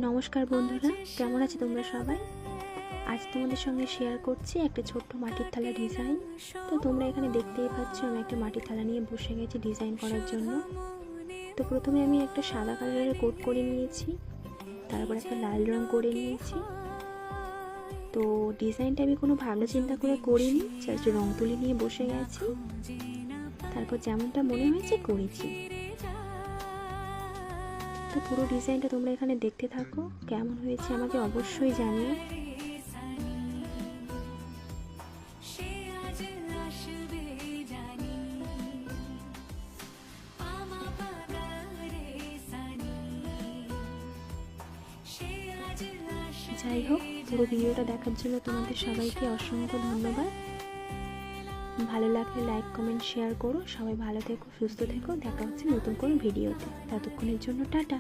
নমস্কার বন্ধুরা, কেমন আছো তোমরা সবাই? আজ তোমাদের সঙ্গে শেয়ার করছি একটা ছোট্ট মাটির থালা ডিজাইন। তো তোমরা এখানে দেখতেই পাচ্ছ আমি একটা মাটির থালা নিয়ে বসে গেছি ডিজাইন করার জন্য। তো প্রথমে আমি একটা সাদা কালারের কোট করে নিয়েছি, তারপর একটা লাল রং করে নিয়েছি। তো ডিজাইনটা আমি কোনো ভাবনা চিন্তা করে করিনি, জাস্ট রং তুলি নিয়ে বসে গেছি, তারপর যেমনটা মনে হয়েছে করেছি। তো পুরো ডিজাইনটা তোমরা এখানে দেখতে থাকো, কেমন হয়েছে আমাকে অবশ্যই জানিও। যাই হোক, পুরো ভিডিওটা দেখার জন্য তোমাদের সবাইকে অসংখ্য ধন্যবাদ। ভালো লাগলে লাইক, কমেন্ট, শেয়ার করো। সবাই ভালো থেকো, সুস্থ থেকো। দেখা হচ্ছে নতুন কোনো ভিডিওতে। ততক্ষণের জন্য টাটা।